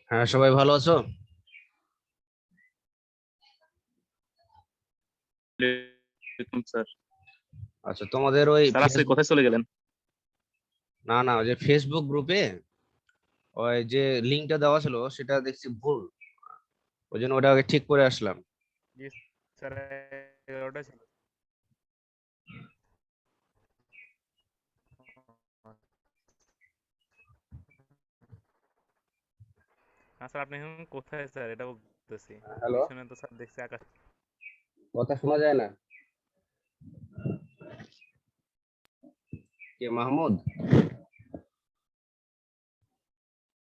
হ্যাঁ, সবাই ভালো আছো? ওয়ালাইকুম স্যার। আচ্ছা, তোমাদের ওই স্যার আজকে ফেসবুক, কোথায় চলে গেলেন? না না, ওই যে ফেসবুক গ্রুপে ওই যে লিঙ্কটা দেওয়া ছিল সেটা দেখছি ভুল। ওই জন্য ওটাকে ঠিক করে আসলাম। জি স্যার, 11টা ছিল। হ্যাঁ স্যার, আপনি এখন কোথায় স্যার এটা বলতেছি। হ্যালো, পিছনে তো স্যার দেখছি আকাশ। কথা শোনা যায় না? কে মাহমুদ?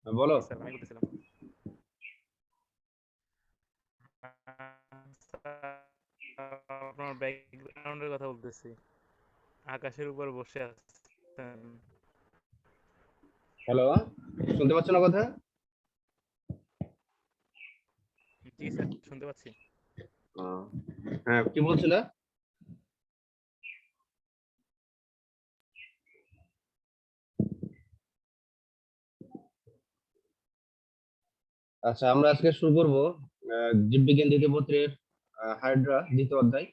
হ্যাঁ, বলো। জি স্যার, আমি বলতেছিলাম। স্যার, আপনার ব্যাকগ্রাউন্ডের কথা বলতেছি। আকাশের উপর বসে আছেন। হ্যালো, শুনতে পাচ্ছ না কথা? জি স্যার, শুনতে পাচ্ছি। আহ, হ্যাঁ, কি বলছিলে? আচ্ছা, আমরা আজকে শুরু করবো জীববিজ্ঞান দ্বিতীয় পত্রের হাইড্রা দ্বিতীয় অধ্যায়।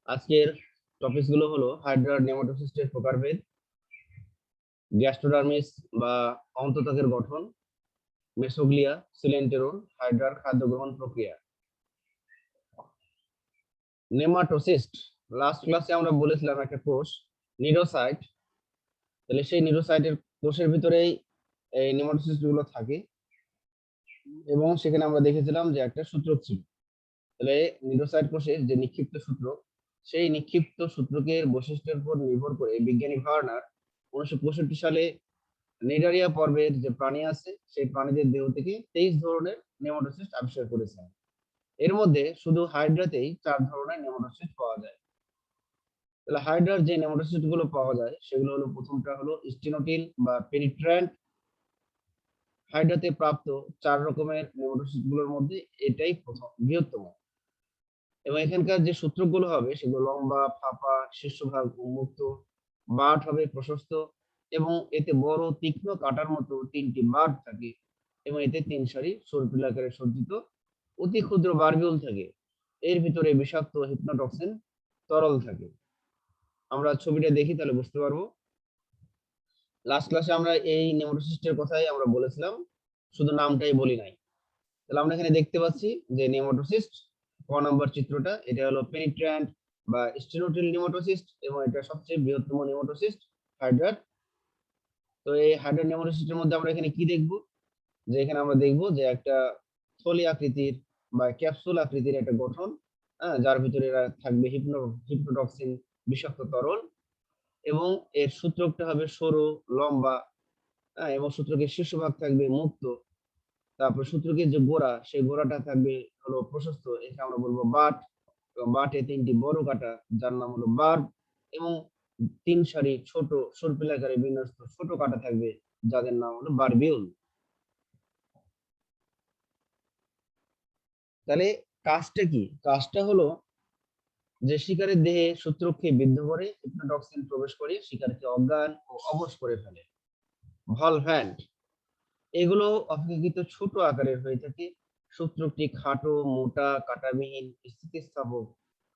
আজকের টপিক গুলো হলো হাইড্রা নেমাটোসিস্টের প্রকারভেদ, গ্যাস্ট্রোডার্মিস বা অন্তত্বকের গঠন, মেসোগ্লিয়া, সিলেন্টেরন, হাইড্রার খাদ্য গ্রহণ প্রক্রিয়া। নেমাটোসিস্ট, লাস্ট ক্লাসে আমরা বলেছিলাম একটা কোষ নিউরোসাইট। তাহলে সেই নিউরোসাইটের কোষের ভিতরেই এই নেমাটোসিস্ট গুলো থাকে, এবং সেখানে আমরা দেখেছিলাম যে একটা সূত্রক ছিল। তাহলে নিউরোসাইট কোষের যে নিক্ষিপ্ত সূত্রক, সেই নিক্ষিপ্ত সূত্রকের বৈশিষ্ট্যের উপর নির্ভর করে বিজ্ঞানী ভার্নার 1965 সালে নিডারিয়া পর্বের যে প্রাণী আছে সেই প্রাণীদের দেহ থেকে 23 ধরনের নেমাটোসিস্ট আবিষ্কার করেছেন। এর মধ্যে শুধু হাইড্রাতেই 4 ধরনের নেমাটোসিস্ট পাওয়া যায়। তাহলে হাইড্রার যে নেমাটোসিস্ট গুলো পাওয়া যায় সেগুলো হলো, প্রথমটা হলো স্টেনোটিল বা পেনিট্রান্ট। হাইড্রাতে প্রাপ্ত 4 রকমের নেমাটোসিস্ট গুলোর মধ্যে এটাই প্রথম বৃহত্তম, এবং এখানকার যে সূত্রগুলো হবে সেগুলো লম্বা, ফাঁপা, শীর্ষভাগ উন্মুক্ত, বাট হবে প্রশস্ত, এবং এতে বড় তীক্ষ্ণ কাঁটার মতো 3টি বাট থাকে, এবং এতে 3 সারি সর্পিল আকারে সজ্জিত অতি ক্ষুদ্র বারবিউল থাকে। এর ভিতরে বিষাক্ত হিপনোটক্সিন তরল থাকে। আমরা ছবিটা দেখি তাহলে বুঝতে পারবো। লাস্ট ক্লাসে আমরা এই নেমাটোসিস্টের কথাই আমরা বলেছিলাম, শুধু নামটাই বলি নাই। তাহলে আমরা এখানে দেখতে পাচ্ছি যে নেমাটোসিস্ট, ক নম্বর চিত্রটা, এটা হলো পেনিট্রান্ট বা স্টেনোটিল নেমাটোসিস্ট, এবং এটা সবচেয়ে বৃহত্তম নেমাটোসিস্ট হাইড্রার। তো এই হাইড্রার নেমাটোসিস্টের মধ্যে আমরা এখানে কি দেখব, যে এখানে আমরা দেখব যে একটা থলি আকৃতির বা ক্যাপসুল আকৃতির একটা গঠন, হ্যাঁ, যার ভিতরে থাকবে হিপনোটক্সিন বিষাক্ত তরল, এবং এর সূত্রকটা হবে সরু, লম্বা, হ্যাঁ, এবং সূত্রকের শীর্ষভাগ থাকবে মুক্ত। তারপর সূত্রকের যে গোড়া, সেই গোড়াটা থাকবে হলো প্রশস্ত, একে আমরা বলবো বাট, এবং বাটে 3টি বড় কাটা যার নাম হলো বার্ব, এবং 3 সারি ছোট সর্পিল আকারে বিন্যস্ত ছোট কাটা থাকবে যাদের নাম হলো বারবিউল। তাহলে কাজটা কি? কাজটা হলো যে শিকারের দেহে সূত্রককে বিদ্ধ করে হিপনোটক্সিন প্রবেশ করে শিকারকে অজ্ঞান ও অবশ করে ফেলে। ভলভ্যান্ট, এগুলো অপেক্ষাকৃত ছোট আকারের হয়ে থাকে। সূত্রকটি খাটো, মোটা, কাঁটাবিহীন, স্থিতিস্থাপক,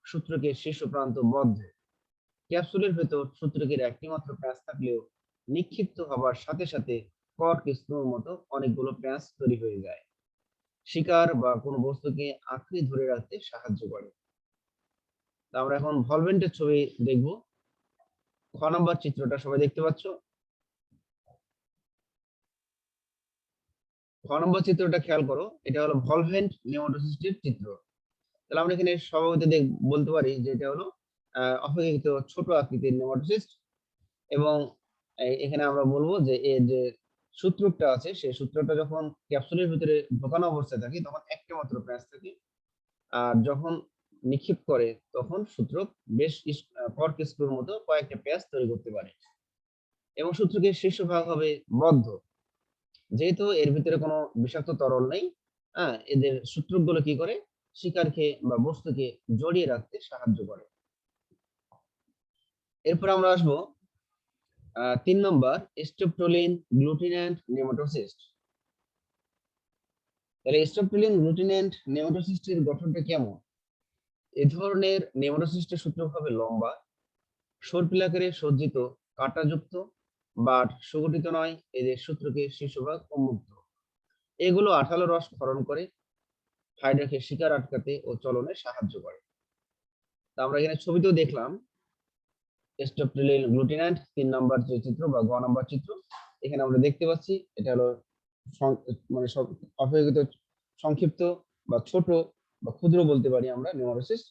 সূত্রকের শীর্ষ প্রান্ত বদ্ধ। ক্যাপসুলের ভেতর সূত্রকের একটি মাত্র প্যাঁচ থাকলেও নিক্ষিপ্ত হবার সাথে সাথে কর্ক স্ক্রুর মতো অনেকগুলো প্যাঁচ তৈরি হয়ে যায়। শিকার বা কোনো বস্তুকে আঁকড়ে ধরে রাখতে সাহায্য করে। তা আমরা এখন ভলভেন্টের ছবি দেখব। খ নম্বর চিত্রটা সবাই দেখতে পাচ্ছ? খ নম্বর চিত্রটা খেয়াল করো, এটা হলো ভলভেন্ট নেমাটোসিস্টের চিত্র। তাহলে আমরা এখানে স্বভাবত বলতে পারি যে এটা হলো অপেক্ষাকৃত ছোট আকৃতির নেমাটোসিস্ট, এবং এখানে আমরা বলবো যে এর যে সূত্রকটা আছে সেই সূত্রটা যখন ক্যাপসুলের ভিতরে ঢোকানো অবস্থায় থাকে তখন একটা মাত্র প্যাঁচ থাকে, আর যখন নিক্ষেপ করে তখন সূত্রক বেশ কর্ক স্ক্রুর মতো কয়েকটা প্যাঁচ তৈরি করতে পারে, এবং সূত্রকের শীর্ষভাগ হবে বদ্ধ। যেহেতু এর ভিতরে কোনো বিষাক্ত তরল নেই, হ্যাঁ, এদের সূত্রকগুলো কি করে শিকারকে বা বস্তুকে জড়িয়ে রাখতে সাহায্য করে। এরপর আমরা আসবো 3 নম্বর, স্ট্রেপটোলিন গ্লুটিন্যান্ট নেমাটোসিস্ট। তাহলে স্ট্রোপ্টিলিন গ্লুটিনেন্ট নেমাটোসিস্টের গঠনটা কেমন? এ ধরনের নেমাটোসিস্টের সূত্র হবে লম্বা, সর্পিলাকারে সজ্জিত, কাঁটাযুক্ত, বাট সুগঠিত নয়। এদের সূত্রকে শীর্ষভাগ উন্মুক্ত। এগুলো আঠালো রস ক্ষরণ করে হাইড্রাকে শিকার আটকাতে ও চলনে সাহায্য করে। তা আমরা এখানে ছবিতেও দেখলাম স্ট্রোপ্টিলিন গ্লুটিনেন্ট 3 নম্বর যে চিত্র বা গ নম্বর চিত্র, এখানে আমরা দেখতে পাচ্ছি এটা হলো মানে সব অপেক্ষিত সংক্ষিপ্ত বা ছোট বা ক্ষুদ্র বলতে পারি আমরা নেমাটোসিস্ট।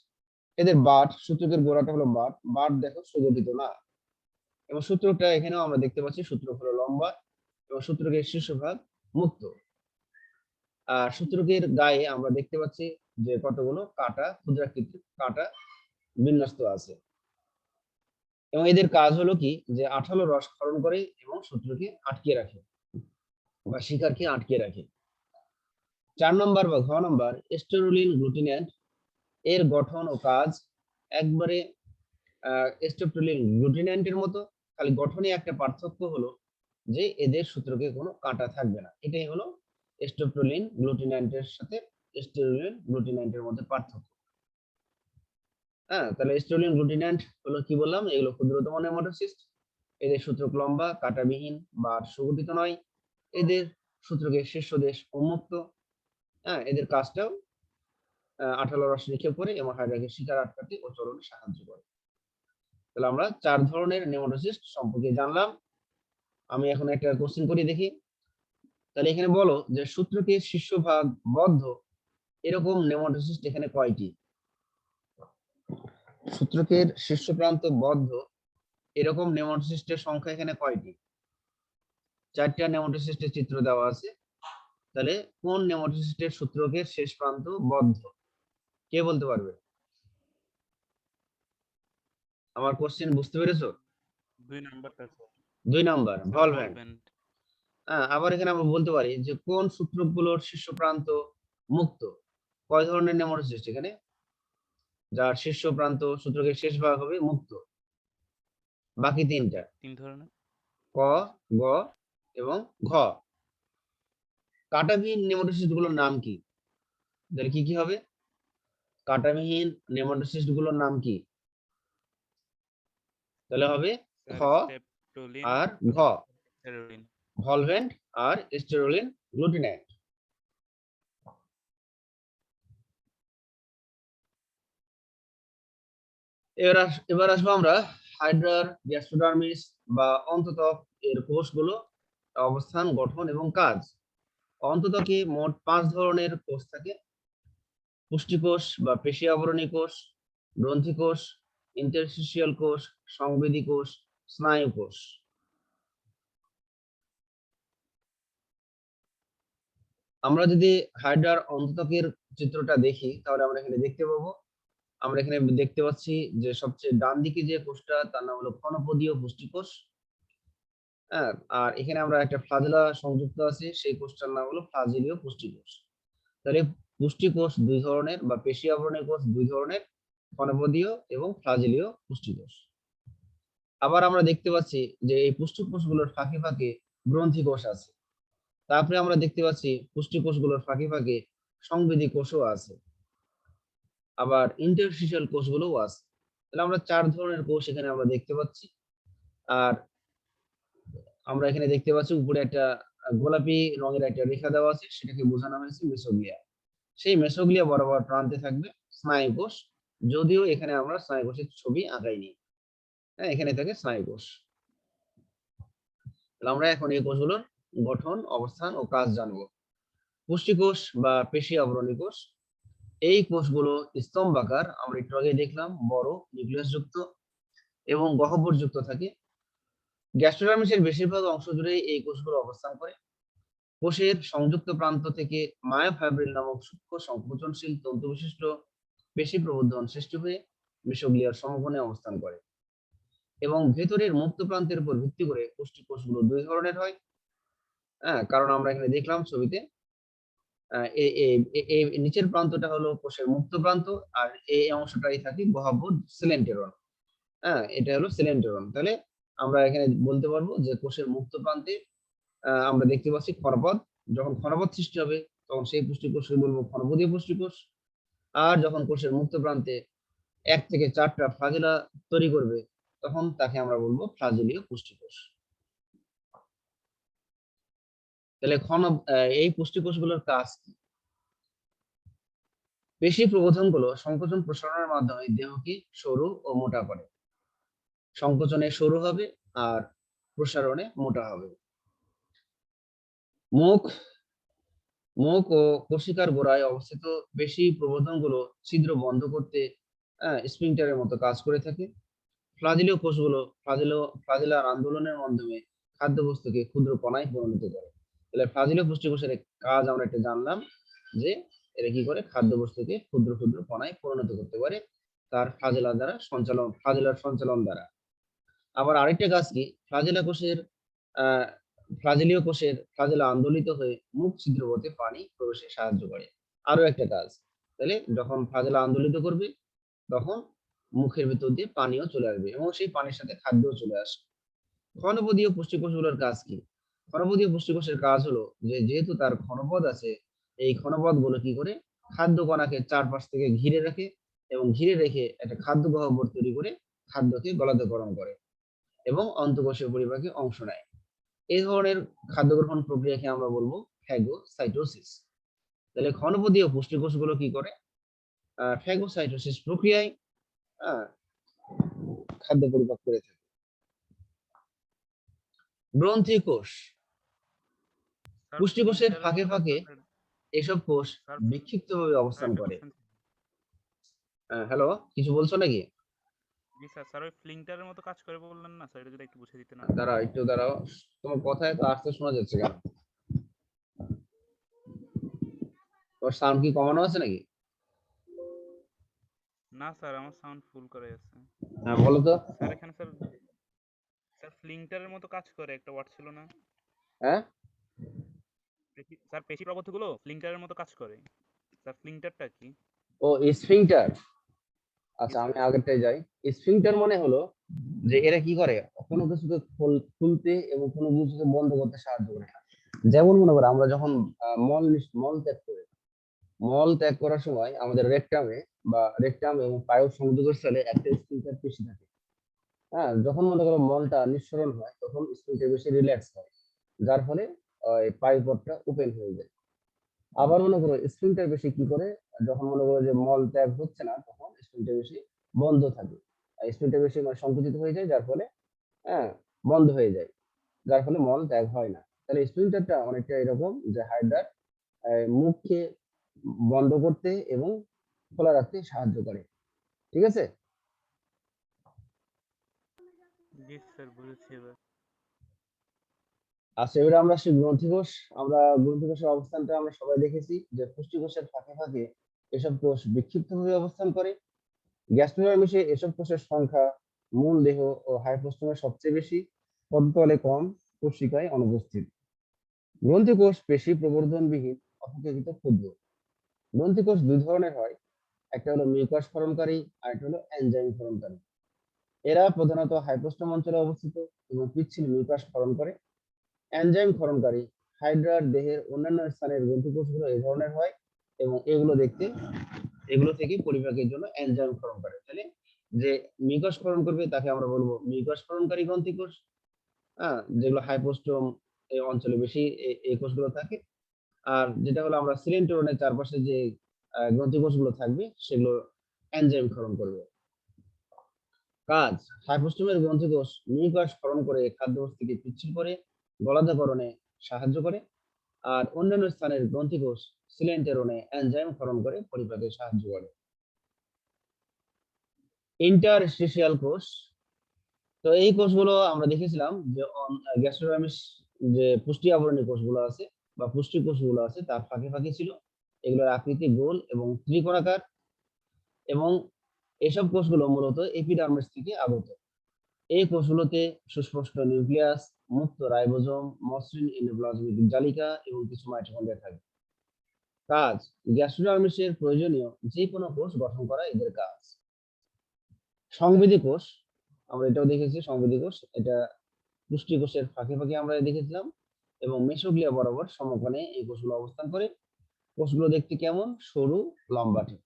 এদের বাট, সূত্রকের গোড়াটা হলো বাট, বাট দেখো সুগঠিত না। এবং সূত্রটা এখানেও আমরা দেখতে পাচ্ছি সূত্র হলো লম্বা এবং সূত্রকের শীর্ষভাগ মুক্ত। আর সূত্রকের গায়ে আমরা দেখতে পাচ্ছি যে কতগুলো কাঁটা, ক্ষুদ্রাকৃতির কাঁটা বিন্যস্ত আছে। এবং এদের কাজ হলো কি, যে আঠালো রস ক্ষরণ করে এবং সূত্রকে আটকে রাখে বা শিকারকে আটকে রাখে। 4 নম্বর বা ঘ নম্বর স্টেরুলিন গ্লুটিনেন্ট এর গঠন ও কাজ একবারে স্ট্রোপ্টিলিন গ্লুটিনেন্টের মতো, খালি গঠনে একটা পার্থক্য হলো যে এদের সূত্রকে কোনো কাঁটা থাকবে না। এটাই হলো স্ট্রোপ্টিলিন গ্লুটিনেন্টের সাথে স্টেরুলিন গ্লুটিনেন্টের মধ্যে পার্থক্য। হ্যাঁ, তাহলে স্টেরুলিন গ্লুটিনেন্ট হলো কি বললাম, এগুলো ক্ষুদ্রতম নেমাটোসিস্ট। এদের সূত্রক লম্বা, কাঁটাবিহীন বা সুগঠিত নয়। এদের সূত্রকে শীর্ষদেশ উন্মুক্ত। হ্যাঁ, এদের কাজটাও আঠালো রস নিক্ষেপ করে এবং হাইড্রাকে শিকার আটকাতে ও চলনে সাহায্য করে। তাহলে আমরা 4 ধরনের নেমাটোসিস্ট সম্পর্কে জানলাম। আমি এখন একটা কোশ্চেন করি দেখি। তাহলে এখানে বলো যে সূত্রকে শীর্ষভাগ বদ্ধ এরকম নেমাটোসিস্ট এখানে কয়টি? সূত্রকের শীর্ষ প্রান্ত বদ্ধ এরকম নেমাটোসিস্টের সংখ্যা এখানে কয়টি? 4টা নেমাটোসিস্টের চিত্র দেওয়া আছে। তাহলে কোন নেমাটোসিস্টের সূত্রকের শেষ প্রান্ত বদ্ধ? কে বলতে পারবে? আমার কোশ্চেন বুঝতে পেরেছো? 2 নাম্বারটা স্যার। 2 নাম্বার স্যার ভলভেন্ট। ভলভেন্ট। আবার এখানে আমরা বলতে পারি যে কোন সূত্রকগুলোর শীর্ষ প্রান্ত মুক্ত? কয় ধরনের নেমাটোসিস্ট এখানে যার শীর্ষ প্রান্ত সূত্রকের শেষ ভাগ হবে মুক্ত? বাকি 3টা 3 ধরনের। ক, গ এবং ঘ। কাঁটাবিহীন নেমাটোসিস্ট গুলোর নাম কি? তাহলে কি কি হবে? কাঁটাবিহীন নেমাটোসিস্ট গুলোর নাম কি? তাহলে হবে খ স্যার স্টেপটোলিন আর ঘ, আর স্টেরুলিন। ভলভেন্ট আর স্টেরুলিন গ্লুটিনেন্ট। এবার আসবো আমরা হাইড্রার গ্যাস্ট্রোডার্মিস বা অন্ততক এর কোষগুলো অবস্থান, গঠন এবং কাজ। অন্ততকে মোট 5 ধরনের কোষ থাকে: পুষ্টিকোষ বা পেশি আবরণী কোষ, গ্রন্থি কোষ, ইন্টারস্টিশিয়াল কোষ, সংবেদী কোষ, স্নায়ু কোষ। আমরা যদি হাইড্রার অন্ততকের চিত্রটা দেখি তাহলে আমরা এখানে দেখতে পাবো, আমরা এখানে দেখতে পাচ্ছি যে সবচেয়ে ডান দিকে যে কোষটা তার নাম হলো ক্ষণপদীয় পুষ্টিকোষ। হ্যাঁ, আর এখানে আমরা একটা ফ্লাজেলা সংযুক্ত আছে, সেই কোষটার নাম হলো ফ্লাজেলীয় পুষ্টিকোষ। তাহলে পুষ্টিকোষ 2 ধরনের বা পেশি আবরণী কোষ 2 ধরনের, ক্ষণপদীয় এবং ফ্লাজেলীয় পুষ্টিকোষ। আবার আমরা দেখতে পাচ্ছি যে এই পুষ্টিকোষগুলোর ফাঁকে ফাঁকে গ্রন্থি কোষ আছে। তারপরে আমরা দেখতে পাচ্ছি পুষ্টিকোষগুলোর ফাঁকে ফাঁকে সংবেদী কোষও আছে, আবার ইন্টারস্টিশিয়াল কোষগুলোও আছে। তাহলে আমরা 4 ধরনের কোষ এখানে আমরা দেখতে পাচ্ছি। আর আমরা এখানে দেখতে পাচ্ছি উপরে একটা গোলাপি রঙের একটা রেখা দেওয়া আছে, সেটাকে বোঝানো হয়েছে মেসোগ্লিয়া। সেই মেসোগ্লিয়া বরাবর প্রান্তে থাকবে স্নায়ু কোষ, যদিও এখানে আমরা স্নায়ু কোষের ছবি আঁকাইনি। হ্যাঁ, এখানে থাকে স্নায়ু কোষ। তাহলে আমরা এখন এই কোষগুলোর গঠন, অবস্থান ও কাজ জানবো। পুষ্টিকোষ বা পেশি আবরণী কোষ, এই কোষগুলো স্তম্ভাকার, আমরা একটু আগে দেখলাম, বড় নিউক্লিয়াস যুক্ত এবং গহ্বরযুক্ত থাকে। গ্যাস্ট্রোডার্মিসের বেশিরভাগ অংশ জুড়ে এই কোষগুলো অবস্থান করে। কোষের সংযুক্ত প্রান্ত থেকে মায়োফাইব্রিল নামক সূক্ষ্ম সংকোচনশীল তন্তু বিশিষ্ট পেশি প্রবর্ধন সৃষ্টি হয়ে মেসোগ্লিয়ার সমকোণে অবস্থান করে। এবং ভেতরের মুক্ত প্রান্তের উপর ভিত্তি করে পুষ্টিকোষগুলো 2 ধরনের হয়। হ্যাঁ, কারণ আমরা এখানে দেখলাম ছবিতে এই নিচের প্রান্তটা হলো কোষের মুক্ত প্রান্ত, আর এই অংশটাই থাকে গহ্বর সিলেন্টেরন। হ্যাঁ, এটা হলো সিলেন্টেরন। তাহলে আমরা এখানে বলতে পারবো যে কোষের মুক্ত প্রান্তে আমরা দেখতে পাচ্ছি ক্ষরপদ। যখন ক্ষরপদ সৃষ্টি হবে তখন সেই পুষ্টিকোষকে বলবো ঘনপদীয় পুষ্টিকোষ। আর যখন কোষের মুক্ত প্রান্তে 1 থেকে 4টা ফ্লাজেলা তৈরি করবে, তখন তাকে আমরা বলবো ফ্লাজেলীয় পুষ্টিকোষ। তাহলে এই পুষ্টিকোষগুলোর কাজ কি? পেশি প্রবোধনগুলো সংকোচন প্রসারণের মাধ্যমে দেহকে সরু ও মোটা করে। সংকোচনে সরু হবে আর প্রসারণে মোটা হবে। মুখ মুখ ও কোশিকার গোড়ায় অবস্থিত পেশি প্রবোধনগুলো ছিদ্র বন্ধ করতে স্ফিংক্টারের মতো কাজ করে থাকে। ফ্লাজেলীয় কোষগুলো ফ্লাজেলার আন্দোলনের মাধ্যমে খাদ্যবস্তুকে ক্ষুদ্র কণায় পরিণত করে। তাহলে ফ্লাজেলীয় পুষ্টিকোষের কাজ আমরা একটা জানলাম, যে এরা কি করে খাদ্যবস্তুকে ক্ষুদ্র ক্ষুদ্র কণায় পরিণত করতে পারে তার ফ্লাজেলার সঞ্চালন দ্বারা। আবার আরেকটা কাজ কি, ফ্লাজেলীয় কোষের ফ্লাজেলা আন্দোলিত হয়ে মুখ ছিদ্রপথে পানি প্রবেশে সাহায্য করে। আরো একটা কাজ, তাহলে যখন ফ্লাজেলা আন্দোলিত করবে তখন মুখের ভিতর দিয়ে পানিও চলে আসবে এবং সেই পানির সাথে খাদ্যও চলে আসে। ঘনপদীয় পুষ্টিকোষগুলোর কাজ কি? ঘনপদীয় পুষ্টিকোষের কাজ হলো যে যেহেতু তার ঘনপদ আছে, এই ঘনপদ গুলো কি করে খাদ্য কণাকে চারপাশ থেকে ঘিরে রাখে এবং ঘিরে রেখে একটা খাদ্য গহ্বর তৈরি করে খাদ্যকে গলাধঃকরণ করে এবং অন্তঃকোষীয় পরিপাকে অংশ নেয়। এই ধরনের খাদ্য গ্রহণ প্রক্রিয়াকে আমরা বলবো ফ্যাগোসাইটোসিস। তাহলে ঘনপদীয় পুষ্টিকোষগুলো কি করে? ফ্যাগোসাইটোসিস প্রক্রিয়ায় খাদ্য পরিপাক করে থাকে। গ্রন্থি কোষ, স্যার পুষ্টিকোষের ফিল্টারের ফাঁকে মতো কাজ ফাঁকে করে। এসব কোষ স্যার বিক্ষিপ্তভাবে অবস্থান একটা করে। কোশ্চেন। হ্যালো, কিছু বলছো নাকি? জি স্যার, স্যার ওই ফ্লিংটারের মতো কাজ করে বললেন না স্যার, এটা যদি একটু বুঝিয়ে দিতেন দাঁড়াও, তোমার কথা এত আস্তে শোনা যাচ্ছে কেন? তোমার সাউন্ড কি কমানো আছে নাকি? না স্যার, আমার সাউন্ড ফুল করে আছে। হ্যাঁ বলো তো। স্যার এখানে স্যার, স্যার ফ্লিংটারের মতো কাজ করে একটা ওয়ার্ড ছিল না? হ্যাঁ, স্যার পেশি প্রবর্ধকগুলো ফ্লিংটারের মতো কাজ করে। স্যার ফ্লিংটারটা কি? ও স্ফিংক্টার। জি আচ্ছা, আমি স্যার। আগেরটাই যাই। স্ফিংক্টার মানে হলো যে এরা কি করে কোনো কিছুকে খুলতে এবং কোনো কিছুকে বন্ধ করতে সাহায্য করে। যেমন মনে করো আমরা যখন মল ত্যাগ করি, মল ত্যাগ করার সময় আমাদের রেকটাম এবং পায়ু সংযোগের স্থলে একটা স্ফিংক্টার পেশি থাকে। হ্যাঁ, যখন মনে করো মলটা নিঃসরণ হয় তখন স্ফিংক্টার বেশি রিল্যাক্স হয়, যার ফলে ওই পায়ুপথটা ওপেন হয়ে যায়। আবার মনে করো স্ফিংক্টার বেশি কি করে, যখন মনে করো যে মল ত্যাগ হচ্ছে না তখন স্ফিংক্টার বেশি বন্ধ থাকে। স্ফিংক্টার বেশি মানে সংকুচিত হয়ে যায়, যার ফলে হ্যাঁ বন্ধ হয়ে যায়, যার ফলে মল ত্যাগ হয় না। তাহলে স্ফিংক্টারটা অনেকটা এরকম যে হাইড্রার মুখকে বন্ধ করতে এবং খোলা রাখতে সাহায্য করে। ঠিক আছে? জি স্যার, বুঝেছি এবার। আচ্ছা, এবারে আমরা সেই গ্রন্থিকোষ, আমরা গ্রন্থিকোষের অবস্থানটা আমরা সবাই দেখেছি যে পুষ্টিকোষের ফাঁকে ফাঁকে এসব কোষ বিক্ষিপ্তভাবে অবস্থান করে। গ্যাস্ট্রোনমিসে এসব কোষের সংখ্যা মূল দেহ ও হাইপোস্টোমে সবচেয়ে বেশি, পদতলে কম, কোষিকায় অনুপস্থিত। গ্রন্থিকোষ পেশি প্রবর্ধনবিহীন অপেক্ষাকৃত ক্ষুদ্র। গ্রন্থিকোষ দুই ধরনের হয়, একটা হলো মিউকাস ক্ষরণকারী আর একটা হলো এনজাইম ক্ষরণকারী। এরা প্রধানত হাইপোস্টোম অঞ্চলে অবস্থিত এবং পিচ্ছিল মিউকাস ক্ষরণ করে। এনজাইম ক্ষরণকারী হাইড্রার দেহের অন্যান্য স্থানের গ্রন্থিকোষগুলো এই ধরনের হয় এবং এগুলো থেকে পরিপাকের জন্য এনজাইম ক্ষরণ করে। তাহলে যে মিউকাস ক্ষরণ করবে তাকে আমরা বলবো মিউকাস ক্ষরণকারী গ্রন্থিকোষ। হ্যাঁ, যেগুলো হাইপোস্টোম এই অঞ্চলে বেশি এই কোষগুলো থাকে। আর যেটা হলো আমরা সিলেন্টোরনের চারপাশে যে গ্রন্থিকোষগুলো থাকবে সেগুলো এনজাইম ক্ষরণ করবে। কাজ, হাইপোস্টোমের গ্রন্থিকোষ মিউকাস ক্ষরণ করে খাদ্যবস্তুকে পিচ্ছিল করে গলাধঃকরণে সাহায্য করে। আর অন্যান্য স্থানের গ্রন্থিকোষ সিলেন্টেরনে এনজাইম ক্ষরণ করে পরিপাকে সাহায্য করে। ইন্টারস্টিশিয়াল কোষ, তো এই কোষগুলো আমরা দেখেছিলাম যে গ্যাস্ট্রোডার্মিস যে পুষ্টি আবরণী কোষগুলো আছে বা পুষ্টি কোষগুলো আছে তার ফাঁকে ফাঁকে ছিল। এগুলোর আকৃতি গোল এবং ত্রিকোণাকার এবং এসব কোষগুলো মূলত এপিডার্মিস থেকে আগত। এই কোষগুলোতে সুস্পষ্ট নিউক্লিয়াস, মুক্ত রাইবোজোম, মসৃণ এন্ডোপ্লাজমিক জালিকা এবং কিছু মাইটোকন্ড্রিয়া থাকে। কাজ, গ্যাস্ট্রোডার্মিসের প্রয়োজনীয় যে কোনো কোষ গঠন করা এদের কাজ। সংবেদী কোষ, আমরা এটাও দেখেছি। সংবেদী কোষ এটা পুষ্টি কোষের ফাঁকে ফাঁকে আমরা দেখেছিলাম এবং মেসোগ্লিয়া বরাবর সমকোণে এই কোষগুলো অবস্থান করে। কোষগুলো দেখতে কেমন? সরু, লম্বাটে।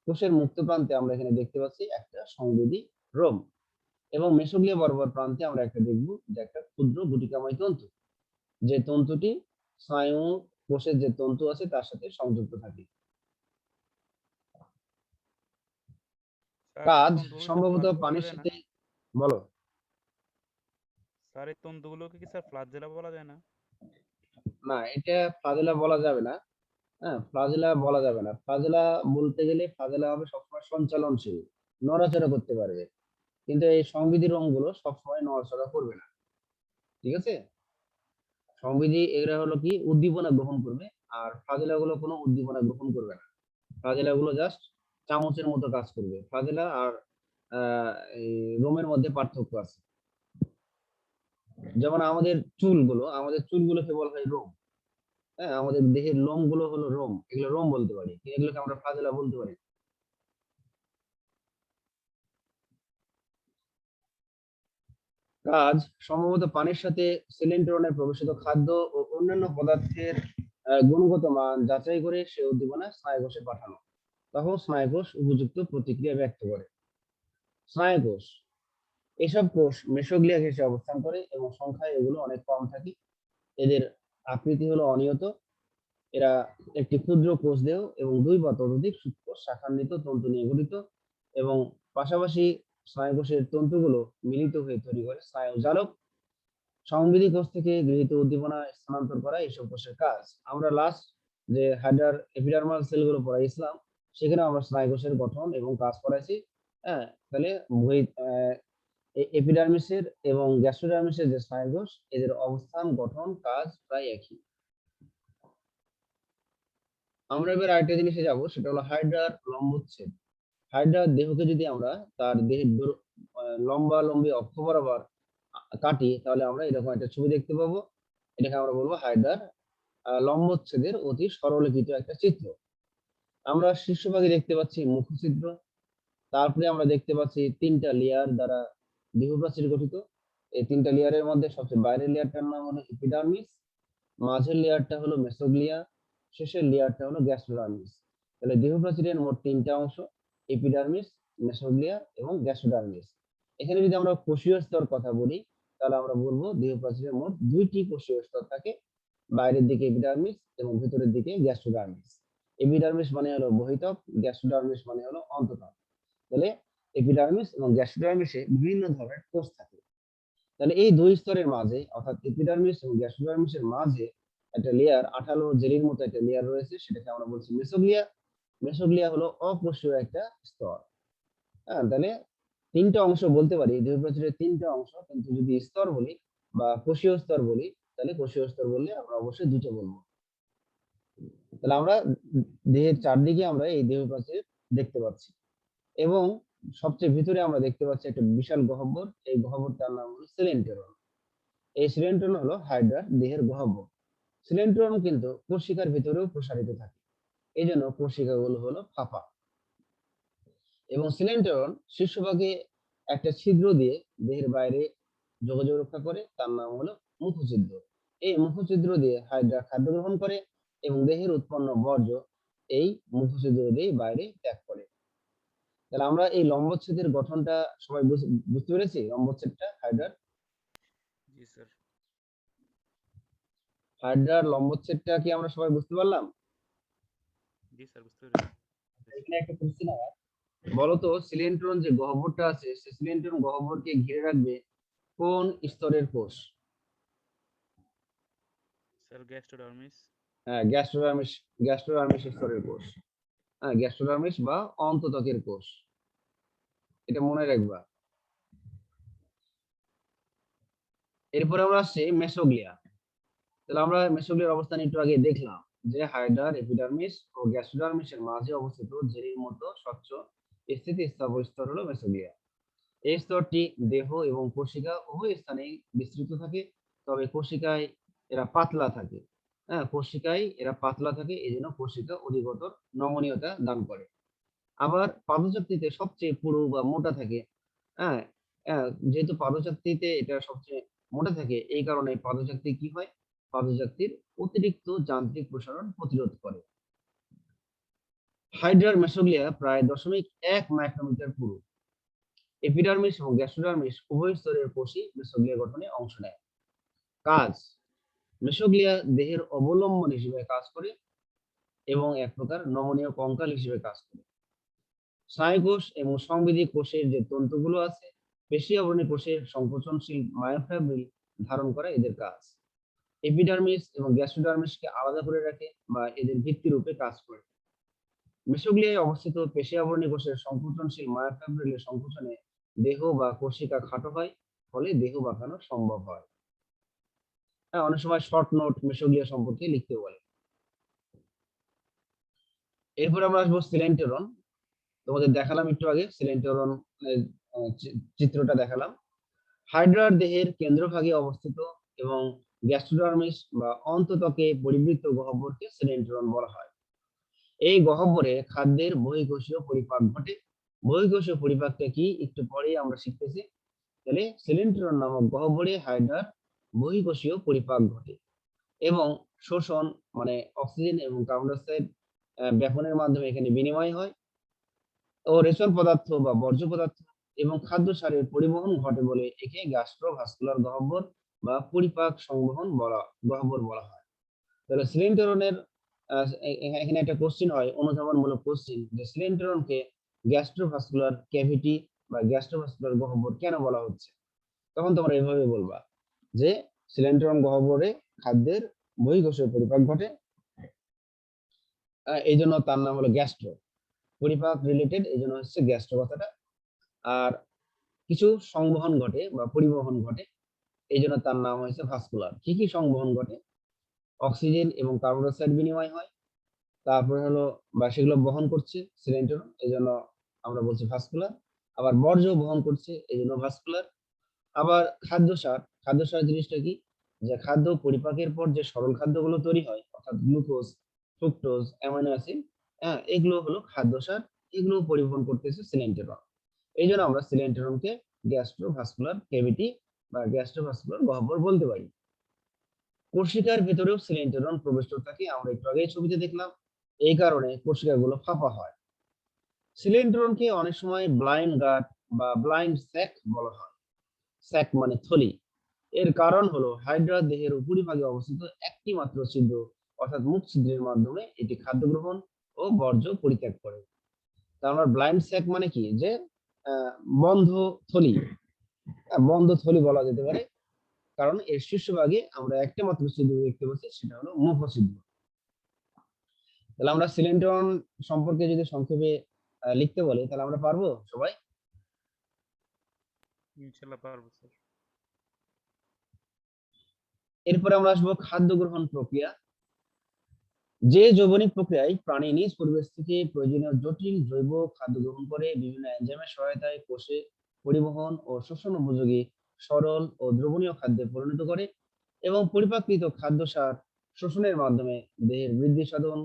কোষের মুক্ত প্রান্তে আমরা এখানে দেখতে পাচ্ছি একটা সংবেদী রোম, এবং মেসোগ্লিয়া বরাবর প্রান্তে আমরা একটা দেখব যে একটা ক্ষুদ্র গুটিকাময় তন্তু, যে তন্তুটি স্নায়ু কোষের যে তন্তু আছে তার সাথে সংযুক্ত থাকে। স্যার কাজ তন্তুগুলো কি স্যার সম্ভবত ফ্লাজেলা বলা পানির যায় না? সাথে, বলো। স্যার এই তন্তুগুলোকে কি স্যার ফ্লাজেলা বলা যায় না? না, এটা ফ্লাজেলা বলা যাবে না। হ্যাঁ, ফ্লাজেলা বলা যাবে না। ফ্লাজেলা বলতে গেলে ফ্লাজেলা হবে সবসময় সঞ্চালনশীল, নড়াচড়া করতে পারবে, কিন্তু এই সংবিধি রোমগুলো সবসময় নড়াচড়া করবে না। ঠিক আছে? সংবিধি এগুলা হলো কি উদ্দীপনা গ্রহণ করবে, আর ফ্লাজেলা গুলো কোনো উদ্দীপনা গ্রহণ করবে না। ফ্লাজেলা গুলো জাস্ট চামচের মতো কাজ করবে। ফ্লাজেলা আর আহ, এই রোমের মধ্যে পার্থক্য আছে। যেমন আমাদের চুলগুলোকে বলা হয় রোম। হ্যাঁ, আমাদের দেহের লোম গুলো হলো রোম, এগুলো রোম বলতে পারি, এগুলোকে আমরা ফ্লাজেলা বলতে পারি। কাজ সম্ভবত পানির সাথে সিলিন্ড্রনে প্রবেশিত খাদ্য ও অন্যান্য পদার্থের গুণগত মান যাচাই করে সে উদ্দীপনা স্নায়ুকোষে পাঠানো, তখন স্নায়ুকোষ উপযুক্ত প্রতিক্রিয়া ব্যক্ত করে। স্নায়ুকোষ, এসব কোষ মেসোগ্লিয়া ঘেঁষে অবস্থান করে এবং সংখ্যায় এগুলো অনেক কম থাকে। এদের আকৃতি হলো অনিয়ত। এরা একটি ক্ষুদ্র কোষ দেহ এবং দুই বা ততোধিক সূক্ষ্ম শাখান্বিত তন্তু নিয়ে গঠিত, এবং পাশাপাশি স্নায়ুকোষের তন্তুগুলো মিলিত হয়ে তৈরি করে স্নায়ুজালক। সংবেদী কোষ থেকে গৃহীত উদ্দীপনা স্থানান্তর করা এসব কোষের কাজ। আমরা লাস্ট যে হাইডার এপিডার্মাল সেলগুলো পড়াইছিলাম, সেখানে আমরা স্নায়ুকোষের গঠন এবং কাজ পড়াইছি। হ্যাঁ, তাহলে বই এপিডার্মিসের এবং গ্যাস্ট্রোডার্মিসের যে স্নায়ুকোষ, এদের অবস্থান, গঠন, কাজ প্রায় একই। আমরা এবার আরেকটা জিনিসে যাব, সেটা হলো হাইড্রার লম্বচ্ছেদ। হাইড্রার দেহকে যদি আমরা তার দেহের লম্বা লম্বি অক্ষ বরাবর কাটি, তাহলে আমরা এরকম একটা ছবি দেখতে পাবো। এটাকে আমরা বলবো হাইড্রার লম্বচ্ছেদের অতি সরলীকৃত একটা চিত্র। আমরা শীর্ষভাগে দেখতে পাচ্ছি মুখছিদ্র, তারপরে আমরা দেখতে পাচ্ছি তিনটা লেয়ার দ্বারা দেহপ্রাচীর গঠিত। এই তিনটা লেয়ারের মধ্যে সবচেয়ে বাইরের লেয়ারটার নাম হলো এপিডার্মিস, মাঝের লেয়ারটা হলো মেসোগ্লিয়া, শেষের লেয়ারটা হলো গ্যাস্ট্রোডার্মিস। তাহলে দেহপ্রাচীরের মোট তিনটা অংশ, এপিডার্মিস, মেসোগ্লিয়া এবং গ্যাস্ট্রোডার্মিস। এখানে যদি আমরা কোষীয় স্তর কথা বলি, তাহলে আমরা বলবো দেহপ্রাচীরের মোট দুইটি কোষীয় স্তর থাকে, বাইরের দিকে এপিডার্মিস এবং ভিতরের দিকে গ্যাস্ট্রোডার্মিস। এপিডার্মিস মানে হলো বহিঃত্বক, গ্যাস্ট্রোডার্মিস মানে হলো অন্তঃত্বক। তাহলে এপিডার্মিস এবং গ্যাস্ট্রোডার্মিসে বিভিন্ন ধরনের কোষ থাকে। তাহলে এই দুই স্তরের মাঝে, অর্থাৎ এপিডার্মিস এবং গ্যাস্ট্রোডার্মিসের মাঝে একটা লেয়ার, আঠালো জেলির মতো একটা লেয়ার রয়েছে, সেটাকে আমরা বলছি মেসোগ্লিয়া। মেসোগ্লিয়া হলো অকোষীয় একটা স্তর। হ্যাঁ, তাহলে তিনটা অংশ বলতে পারি, দেহপ্রাচীরের তিনটা অংশ, কিন্তু যদি স্তর বলি বা কোষীয় স্তর বলি, তাহলে কোষীয় স্তর বললে আমরা অবশ্যই দুটো বলবো। তাহলে আমরা দেহের চারদিকে আমরা এই দেহপ্রাচীর দেখতে পাচ্ছি, এবং সবচেয়ে ভিতরে আমরা দেখতে পাচ্ছি একটা বিশাল গহ্বর। এই গহ্বরটার নাম হলো সিলেন্টেরন। এই সিলেন্ট্রন হলো হাইড্রার দেহের গহ্বর। সিলেন্ট্রন কিন্তু কোষিকার ভিতরেও প্রসারিত থাকে, এই জন্য কোষিকাগুলো হলো ফাঁপা। এবং সিলেন্ট্রন শীর্ষভাগে একটা ছিদ্র দিয়ে দেহের বাইরে যোগাযোগ রক্ষা করে, তার নাম হলো মুখছিদ্র। এই মুখছিদ্র দিয়ে হাইড্রা খাদ্য গ্রহণ করে এবং দেহের উৎপন্ন বর্জ্য এই মুখছিদ্র দিয়ে বাইরে ত্যাগ করে। তাহলে আমরা এই লম্বচ্ছেদের গঠনটা সবাই বুঝতে পেরেছি, লম্বচ্ছেদটা হাইড্রার। জি স্যার। হাইড্রার লম্বচ্ছেদটা কি আমরা সবাই বুঝতে পারলাম? জি স্যার, বুঝতে পেরেছি। এখানে একটা কোশ্চেন আছে, বলতো সিলেন্ট্রন যে গহ্বরটা আছে, সেই সিলেন্ট্রন গহ্বরকে ঘিরে রাখবে কোন স্তরের কোষ? Sir gastrodermis. হ্যাঁ, গ্যাস্ট্রোডার্মিস। গ্যাস্ট্রোডার্মিস স্তরের কোষ। হ্যাঁ, গ্যাস্ট্রোডার্মিস বা অন্তত্বকের কোষ, এটা মনে রাখবা। এরপরে আমরা আসছি মেসোগ্লিয়া। তাহলে আমরা মেসোগ্লিয়ার অবস্থান একটু আগে দেখলাম, যে হাইড্রার এপিডার্মিস ও গ্যাস্ট্রোডার্মিসের মাঝে অবস্থিত জেলির মতো স্বচ্ছ স্থিতিস্থাপক স্তর হলো মেসোগ্লিয়া। এই স্তরটি দেহ এবং কোশিকা উভয় স্থানেই বিস্তৃত থাকে, তবে কোশিকায় এরা পাতলা থাকে। হ্যাঁ, কোশিকায় এরা পাতলা থাকে, এই জন্য কোশিকা অধিকতর নমনীয়তা দান করে। আবার পাদচাকতিতে সবচেয়ে পুরু বা মোটা থাকে। হ্যাঁ, যেহেতু পাদচাকতিতে এটা সবচেয়ে মোটা থাকে, এই কারণে পাদচাকতি কি হয়, পাদচাকতির অতিরিক্ত যান্ত্রিক প্রসারণ প্রতিরোধ করে। হাইড্রার মেসোগ্লিয়া প্রায় 0.1 মাইক্রোমিটার পুরু। এপিডার্মিস এবং গ্যাস্ট্রোডার্মিস উভয় স্তরের কোষই মেসোগ্লিয়া গঠনে অংশ নেয়। কাজ: মেসোগ্লিয়া দেহের অবলম্বন হিসেবে কাজ করে এবং এক প্রকার নমনীয় কঙ্কাল হিসেবে কাজ করে। স্নায়ুকোষ এবং সংবেদী কোষের যে তন্তুগুলো আছে, পেশী আবরণী কোষের সংকোচনশীল মায়োফাইব্রিল ধারণ করা এদের কাজ। এপিডার্মিস এবং গ্যাস্ট্রোডার্মিসকে আলাদা করে রাখে বা এদের ভিত্তিরূপে কাজ করে। মেসোগ্লিয়ায় অবস্থিত পেশী আবরণী কোষের সংকোচনশীল মায়োফাইব্রিলের সংকোচনে দেহ বা কোষিকা খাটো হয়, ফলে দেহ বাঁকানো সম্ভব হয়। হ্যাঁ, অনেক সময় শর্ট নোট মেসোগ্লিয়া সম্পর্কে লিখতে বলে। এরপর আমরা আসবো সিলেন্টেরন। তোমাদের দেখালাম একটু আগে সিলেন্টেরন চিত্রটা দেখালাম। হাইড্রার দেহের কেন্দ্রভাগে অবস্থিত এবং গ্যাস্ট্রোডার্মিস বা অন্তত্বকে পরিবৃত্ত গহ্বরকে সিলেন্টেরন বলা হয়। এই গহ্বরে খাদ্যের বহিঃকোষীয় পরিপাক ঘটে। বহিঃকোষীয় পরিপাকটা কি একটু পরেই আমরা শিখতেছি। তাহলে সিলেন্টেরন নামক গহ্বরে হাইড্রার বহিঃকোষীয় পরিপাক ঘটে এবং শোষণ মানে অক্সিজেন এবং কার্বন ডাই অক্সাইড ব্যাপনের মাধ্যমে এখানে বিনিময় হয় ও রেচন পদার্থ বা বর্জ্য পদার্থ এবং খাদ্য সারের পরিবহন ঘটে বলে একে গ্যাস্ট্রোভাস্কুলার গহ্বর বা পরিপাক সংবহন গহ্বর বলা হয়। তাহলে সিলিন্ডারনের এখানে একটা কোশ্চিন হয়, অনুধাবনমূলক কোশ্চিন, যে সিলিন্ডারনকে গ্যাস্ট্রোভাস্কুলার ক্যাভিটি বা গ্যাস্ট্রোভাস্কুলার গহ্বর কেন বলা হচ্ছে? তখন তোমরা এভাবে বলবা যে সিলিন্ডারন গহ্বরে খাদ্যের বহিঃকোষীয় পরিপাক ঘটে, এই জন্য তার নাম হলো গ্যাস্ট্রো। পরিপাক রিলেটেড, এই জন্য হচ্ছে গ্যাস্ট্রো কথাটা। আর কিছু সংবহন ঘটে বা পরিবহন ঘটে, এই জন্য তার নাম হয়েছে ভাস্কুলার। কি কি সংবহন ঘটে? অক্সিজেন এবং কার্বন ডাই অক্সাইড বিনিময় হয়, তারপরে হলো বা সেগুলো বহন করছে সিলিন্ডার, এই জন্য আমরা বলছি ভাস্কুলার। আবার বর্জ্য বহন করছে, এই জন্য ভাস্কুলার। আবার খাদ্য সার জিনিসটা কি? যে খাদ্য পরিপাকের পর যে সরল খাদ্যগুলো তৈরি হয়, অর্থাৎ গ্লুকোজ, ফ্রুক্টোজ, অ্যামাইনো অ্যাসিড, হ্যাঁ, এগুলো হলো খাদ্য সার, এগুলো পরিবহন করতেছে সিলিন্ডার। এই জন্য আমরা সিলিন্ডারকে গ্যাস্ট্রোভাস্কুলার ক্যাভিটি বা গ্যাস্ট্রোভাস্কুলার গহ্বর বলতে পারি। কোষিকার ভেতরেও সিলিন্ডারন প্রবেশ থাকে, আমরা একটু আগে ছবিতে দেখলাম। এই কারণে কোষিকাগুলো ফাঁপা হয়। সিলিন্ডারনকে অনেক সময় ব্লাইন্ড গাট বা ব্লাইন্ড স্যাক বলা হয়। স্যাক মানে থলি। এর কারণ হলো হাইড্রা দেহের উপরিভাগে অবস্থিত একটি মাত্র ছিদ্র, অর্থাৎ মুখ ছিদ্রের মাধ্যমে এটি খাদ্য গ্রহণ ও বর্জ্য পরিত্যাগ করে। তা আমরা ব্লাইন্ড স্যাক মানে কি? যে আহ, বন্ধ থলি, বন্ধ থলি বলা যেতে পারে, কারণ এর শীর্ষভাগে আমরা একটা মাত্র ছিদ্র দেখতে পাচ্ছি, সেটা হলো মুখ ছিদ্র। তাহলে আমরা সিলিন্ডারন সম্পর্কে যদি সংক্ষেপে লিখতে বলি, তাহলে আমরা পারবো সবাই? ইনশাআল্লাহ পারবো স্যার। এরপরে আমরা আসবো খাদ্য গ্রহণ প্রক্রিয়া। যে জৈবনিক প্রক্রিয়ায় প্রাণী নিজ পরিবেশ থেকে প্রয়োজনীয় জটিল জৈব খাদ্য গ্রহণ করে বিভিন্ন এনজাইমের সহায়তায় কোষে পরিবহন ও শোষণ উপযোগী সরল ও দ্রবণীয় খাদ্যে পরিণত করে এবং পরিপাকৃত খাদ্য সার শোষণের মাধ্যমে দেহের বৃদ্ধি সাধন,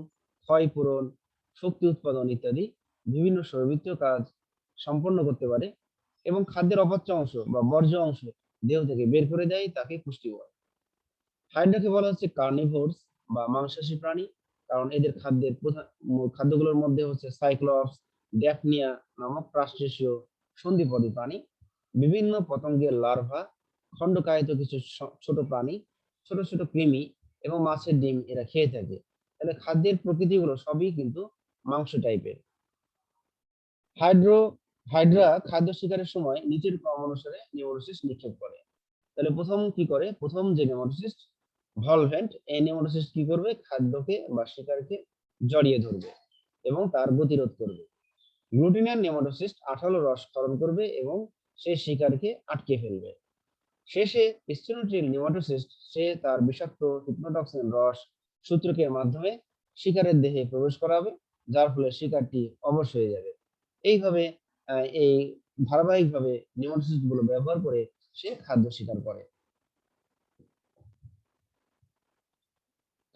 ক্ষয় পূরণ, শক্তি উৎপাদন ইত্যাদি বিভিন্ন শরীরবৃত্তীয় কাজ সম্পন্ন করতে পারে এবং খাদ্যের অপচয় অংশ বা বর্জ্য অংশ দেহ থেকে বের করে দেয়, তাকে পুষ্টি বলে। হাইড্রাকে বলা হচ্ছে কার্নিভোরস বা মাংসাশী প্রাণী, কারণ এদের খাদ্যগুলোর মধ্যে হচ্ছে সাইক্লপস, ড্যাফনিয়া নামক প্রাষ্টেশীয় সন্ধিপদী প্রাণী, বিভিন্ন পতঙ্গের লার্ভা, খণ্ডকায়িত কিছু ছোট প্রাণী, ছোট ছোট কৃমি এবং মাছের ডিম এরা খেয়ে থাকে। তাহলে খাদ্যের প্রকৃতিগুলো সবই কিন্তু মাংস টাইপের। হাইড্রো হাইড্রা খাদ্য শিকারের সময় নিচের ক্রম অনুসারে নিউরোসিস নিক্ষেপ করে। তাহলে প্রথম কি করে? প্রথম যে নেমাটোসিস্ট ভলভেন্ট, এই নেমাটোসিস্ট কি করবে? খাদ্যকে বা শিকারকে জড়িয়ে ধরবে এবং তার গতিরোধ করবে। গ্লুটিনিয়ান নেমাটোসিস্ট আঠালো রস ক্ষরণ করবে এবং সে শিকারকে আটকে ফেলবে। শেষে স্টেনোট্রিল নেমাটোসিস্ট সে তার বিষাক্ত হিপনোটক্সিন রস সূত্রকের মাধ্যমে শিকারের দেহে প্রবেশ করাবে, যার ফলে শিকারটি অবশ হয়ে যাবে। এইভাবে এই ধারাবাহিকভাবে নেমাটোসিস্ট গুলো ব্যবহার করে সে খাদ্য শিকার করে।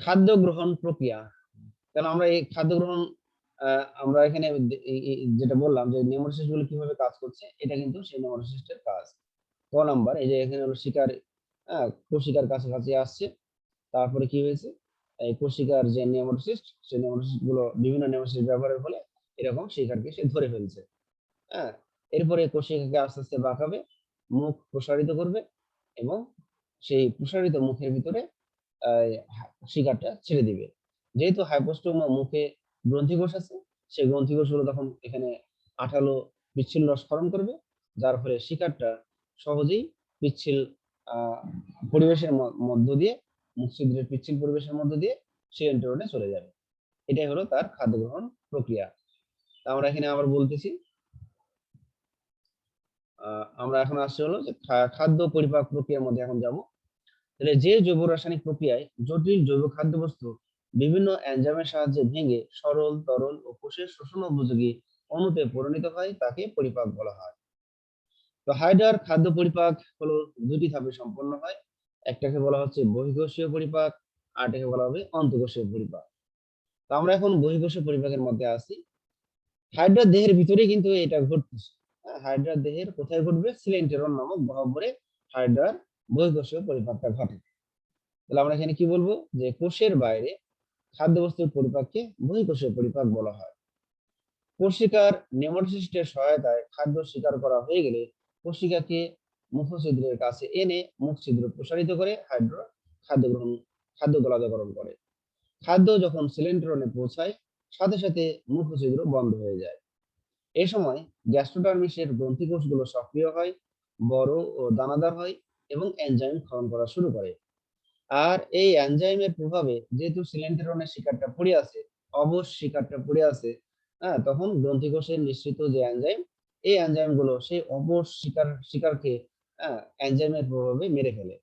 খাদ্য গ্রহণ প্রক্রিয়া। কারণ আমরা এই খাদ্য গ্রহণ আমরা এখানে যেটা বললাম যে নেমাটোসিস্ট গুলো কিভাবে কাজ করছে, এটা কিন্তু সেই নেমাটোসিস্টের কাজ। ক নাম্বার, এই যে এখানে হলো শিকার, কোষিকার কাছাকাছি আসছে, তারপরে কি হয়েছে? এই কোশিকার যে নেমাটোসিস্ট, সেই নেমাটোসিস্ট গুলো বিভিন্ন নেমাটোসিস্ট ব্যবহারের ফলে এরকম শিকারকে সে ধরে ফেলছে। হ্যাঁ, এরপরে কোশিকাকে আস্তে আস্তে বাঁকাবে, মুখ প্রসারিত করবে এবং সেই প্রসারিত মুখের ভিতরে শিকারটা ছেড়ে দিবে। যেহেতু হাইপোস্টোমা মুখে গ্রন্থিকোষ আছে, সেই গ্রন্থিকোষগুলো তখন এখানে আঠালো পিচ্ছিল রস ক্ষরণ করবে, যার ফলে শিকারটা সহজেই পিচ্ছিল আহ, পরিবেশের মধ্য দিয়ে, মুখ ছিদ্রের পিচ্ছিল পরিবেশের মধ্য দিয়ে সিলেন্টেরনে চলে যাবে। এটাই হলো তার খাদ্য গ্রহণ প্রক্রিয়া। আমরা এখানে আবার বলতেছি, আমরা এখন আসছে হলো যে খাদ্য পরিপাক প্রক্রিয়ার মধ্যে এখন যাব। তাহলে যে জৈব রাসায়নিক প্রক্রিয়ায় জটিল জৈব খাদ্যবস্তু বিভিন্ন এনজাইমের সাহায্যে ভেঙে সরল, তরল ও কোষের শোষণ উপযোগী অণুতে পরিণত হয় তাকে পরিপাক বলা হয়। তো হাইডার খাদ্য পরিপাক হলো দুটি ধাপে সম্পন্ন হয়। একটাকে বলা হচ্ছে বহিঃকোষীয় পরিপাক, আরটাকে বলা হবে অন্তঃকোষীয় পরিপাক। তো আমরা এখন বহিঃকোষীয় পরিপাকের মধ্যে আছি। হাইড্রার দেহের ভিতরে কিন্তু এটা ঘটতেছে। হাইড্রার দেহের কোথায় ঘটবে? সিলেন্টেরন নামক গহ্বরে হাইড্রার বহিঃকোষীয় পরিপাকটা ঘটে। তাহলে আমরা এখানে কি বলবো? যে কোষের বাইরে খাদ্যবস্তুর পরিপাককে বহিঃকোষীয় পরিপাক বলা হয়। কোষিকার নেমাটোসিস্টের সহায়তায় খাদ্য শিকার করা হয়ে গেলে কোষিকাকে মুখছিদ্রের কাছে এনে মুখ ছিদ্র প্রসারিত করে খাদ্য গলাধঃকরণ করে। খাদ্য যখন সিলেন্টেরনে পৌঁছায়, সাথে সাথে মুখছিদ্র বন্ধ হয়ে যায়। এ সময় গ্যাস্ট্রোডার্মিসের গ্রন্থিকোষগুলো সক্রিয় হয়, বড় ও দানাদার হয় এবং এনজাইম ক্ষরণ করা শুরু করে। আর এই এনজাইমের প্রভাবে যেহেতু সিলেন্টেরনের শিকারটা পড়ে আছে, অবশ শিকারটা পড়ে আছে, হ্যাঁ, তখন গ্রন্থিকোষের নিঃসৃত যে এনজাইম, এই এনজাইম গুলো সেই অবশ শিকারকে এনজাইমের প্রভাবে মেরে ফেলে,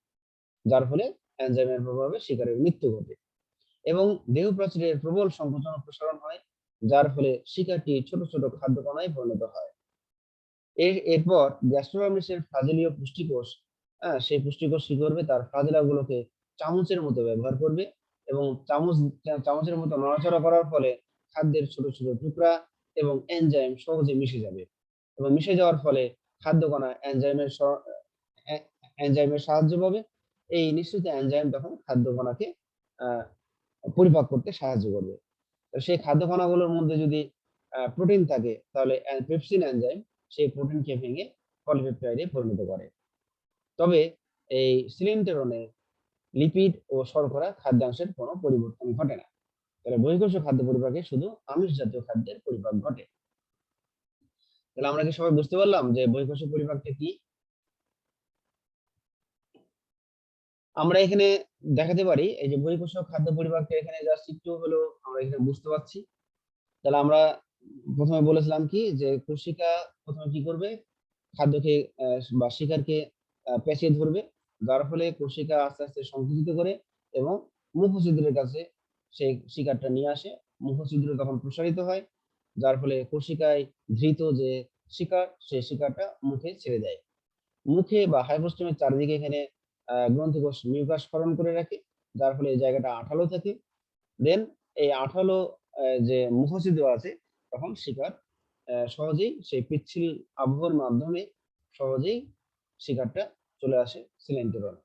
যার ফলে এনজাইমের প্রভাবে শিকারের মৃত্যু ঘটে এবং দেহ প্রাচীরের প্রবল সংকোচন ও প্রসারণ হয়, যার ফলে শিকারটি ছোট ছোট খাদ্য কণায় পরিণত হয়। এরপর গ্যাস্ট্রোডার্মিসের ফ্লাজেলীয় পুষ্টিকোষ, সেই পুষ্টিকোষ কি করবে? তার ফ্লাজেলা গুলোকে চামচের মতো ব্যবহার করবে এবং চামচের মতো নড়াচড়া করার ফলে খাদ্যের ছোট ছোট টুকরা এবং এনজাইম সহজে মিশে যাবে এবং মিশে যাওয়ার ফলে খাদ্য কণা এনজাইমের সাহায্য পাবে। এই নিঃসৃত এনজাইম তখন খাদ্য কণাকে আহ, পরিপাক করতে সাহায্য করবে। তো সেই খাদ্য কণাগুলোর মধ্যে যদি প্রোটিন থাকে, তাহলে পেপসিন এনজাইম সেই প্রোটিনকে ভেঙে পলিপেপটাইডে পরিণত করে। তবে এই সিলেন্টেরনে লিপিড ও শর্করা খাদ্যাংশের কোনো পরিবর্তন ঘটে না। তাহলে বহিঃকোষীয় খাদ্য পরিপাকে শুধু আমিষ জাতীয় খাদ্যের পরিপাক ঘটে। তাহলে আমরা কি সবাই বুঝতে পারলাম যে বহিঃকোষীয় পরিপাকটা কি? আমরা এখানে দেখাতে পারি এই যে বহিঃকোষীয় খাদ্য পরিপাকটা এখানে জাস্ট একটু হলেও আমরা এখানে বুঝতে পারছি। তাহলে আমরা প্রথমে বলেছিলাম কি যে কোশিকা প্রথমে কি করবে? খাদ্যকে বা শিকারকে পেঁচিয়ে ধরবে, যার ফলে কোশিকা আস্তে আস্তে সংকুচিত করে এবং মুখছিদ্রের কাছে সেই শিকারটা নিয়ে আসে। মুখছিদ্র তখন প্রসারিত হয়, যার ফলে কোশিকায় ধৃত যে শিকার, সেই শিকারটা মুখে ছেড়ে দেয়। মুখে বা হাইপোস্টোমের চারিদিকে এখানে গ্রন্থিকোষ মিউকাস ক্ষরণ করে রাখে, যার ফলে এই জায়গাটা আঠালো থাকে। দেন এই আঠালো যে মুখছিদ্র আছে, তখন শিকার সহজেই সেই পিচ্ছিল আবহাওয়ার মাধ্যমে সহজেই শিকারটা চলে আসে সিলেন্টেরনে।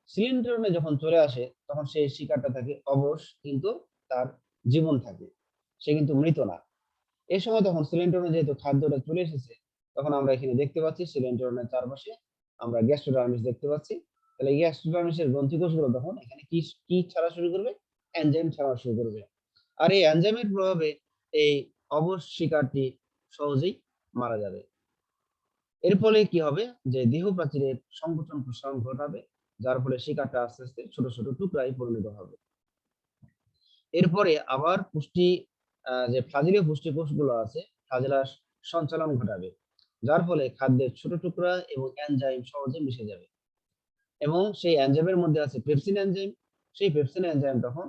সিলেন্টেরনে যখন চলে আসে, তখন সেই শিকারটা থাকে অবশ, কিন্তু তার জীবন থাকে, সে কিন্তু মৃত না। এই সময় তখন সিলেন্টেরনে যেহেতু খাদ্যটা চলে এসেছে, তখন আমরা এখানে দেখতে পাচ্ছি সিলেন্টেরনের চারপাশে আমরা গ্যাস্ট্রোডার্মিস দেখতে পাচ্ছি। তাহলে এই গ্যাস্ট্রোডার্মিসের গ্রন্থিকোষগুলো তখন এখানে কি কি ছাড়া শুরু করবে? এনজাইম ছাড়া শুরু করবে। আর এই এনজাইমের প্রভাবে এই অবশ শিকারটি সহজেই মারা যাবে। এর ফলে কি হবে? যে দেহ প্রাচীরের সংকোচন প্রসারণ ঘটাবে, যার ফলে শিকারটা আস্তে আস্তে ছোট ছোট টুকরায় পরিণত হবে। এরপরে আবার যে ফ্লাজেলীয় পুষ্টিকোষগুলো আছে, ফ্লাজেলা সঞ্চালন ঘটাবে, যার ফলে খাদ্যের ছোট টুকরা এবং এনজাইম সহজে মিশে যাবে এবং সেই এনজাইমের মধ্যে আছে পেপসিন এনজাইম। সেই পেপসিন এনজাইম তখন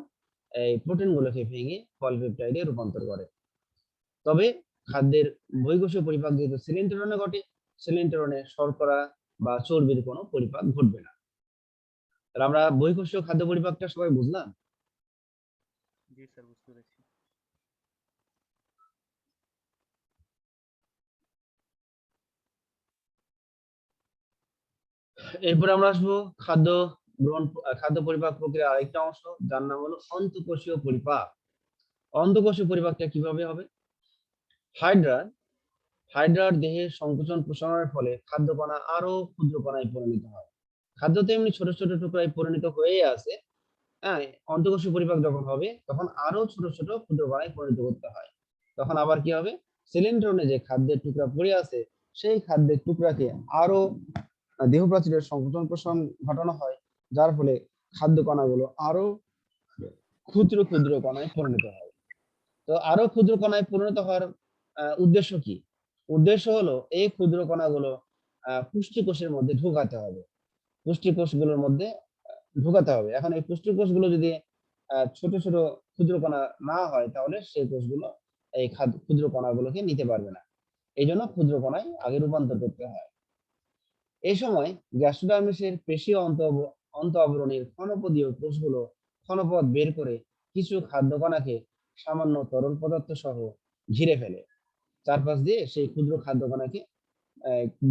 এই প্রোটিনগুলোকে ভেঙে পলিপেপটাইডে রূপান্তর করে। তবে খাদ্যের বহিঃকোষীয় পরিপাক যেহেতু সিলেন্টেরনে ঘটে, সিলেন্টেরনে শর্করা বা চর্বির কোনো পরিপাক ঘটবে না। তাহলে আমরা বহিঃকোষীয় খাদ্য পরিপাকটা সবাই বুঝলাম। জি স্যার, বুঝতে পেরেছি। এরপরে আমরা আসবো খাদ্য খাদ্য পরিপাক প্রক্রিয়ার আরেকটা অংশ যার নাম হলো অন্তঃকোষীয় পরিপাক। অন্তঃকোষীয় পরিপাকটা কিভাবে হবে? হাইড্রা হাইড্রার দেহের সংকোচন প্রসারণের ফলে খাদ্য কণা আরো ক্ষুদ্র কণায় পরিণত হয়। খাদ্য তো এমনি ছোট ছোট টুকরায় পরিণত হয়েই আছে। হ্যাঁ, অন্তঃকোষীয় পরিপাক যখন হবে তখন আরো ছোট ছোট ক্ষুদ্র কণায় পরিণত করতে হয়। তখন আবার কি হবে? সিলিন্ড্রনে যে খাদ্যের টুকরা পড়ে আছে সেই খাদ্যের টুকরাকে আরো দেহ প্রাচীরের সংকোচন প্রসারণ ঘটানো হয়, যার ফলে খাদ্য কণাগুলো আরো ক্ষুদ্র ক্ষুদ্র কণায় পরিণত হয়। তো আরো ক্ষুদ্র কণায় পরিণত হওয়ার উদ্দেশ্য কি? উদ্দেশ্য হলো এই ক্ষুদ্র কণাগুলো পুষ্টিকোষের মধ্যে ঢোকাতে হবে। পুষ্টিকোষগুলোর মধ্যে ঢোকাতে হবে। এখন এই পুষ্টিকোষগুলো যদি ছোট ছোট ক্ষুদ্র কণা না হয় তাহলে সেই কোষগুলো এই ক্ষুদ্র কণাগুলোকে নিতে পারবে না। এই জন্য ক্ষুদ্র কণায় আগে রূপান্তর করতে হয়। এই সময় গ্যাস্ট্রোডার্মিসের পেশি অন্ত আবরণীর ক্ষণপদীয় কোষগুলো ক্ষণপদ বের করে কিছু খাদ্য কণাকে সামান্য তরল পদার্থ সহ ঘিরে ফেলে। চারপাশ দিয়ে সেই ক্ষুদ্র খাদ্য কণাকে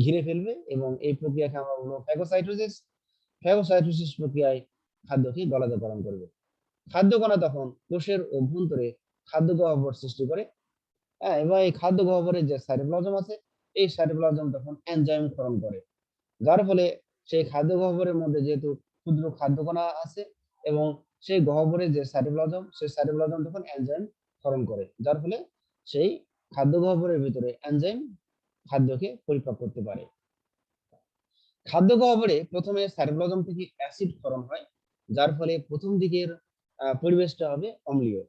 ঘিরে ফেলবে এবং এই প্রক্রিয়াকে আমরা বলবো ফ্যাগোসাইটোসিস। ফ্যাগোসাইটোসিস প্রক্রিয়ায় খাদ্যকে গলাধঃকরণ করবে। খাদ্য কণা তখন কোষের অভ্যন্তরে খাদ্য গহ্বর সৃষ্টি করে। হ্যাঁ, এবং এই খাদ্য গহ্বরের যে সাইটোপ্লাজম আছে এই সাইটোপ্লাজম তখন এনজাইম ক্ষরণ করে, যার ফলে সেই খাদ্য গহ্বরের মধ্যে যেহেতু ক্ষুদ্র খাদ্য কণা আছে এবং সেই গহ্বরের যে সাইটোপ্লাজম সেই সাইটোপ্লাজম তখন এনজাইম ক্ষরণ করে, যার ফলে সেই খাদ্য গহ্বরের ভিতরে এনজাইম খাদ্যকে পরিপাক করতে পারে। খাদ্য গহ্বরে প্রথমে সাইটোপ্লাজম থেকে অ্যাসিড ক্ষরণ হয়, যার ফলে প্রথম দিকের পরিবেশটা হবে অম্লীয়।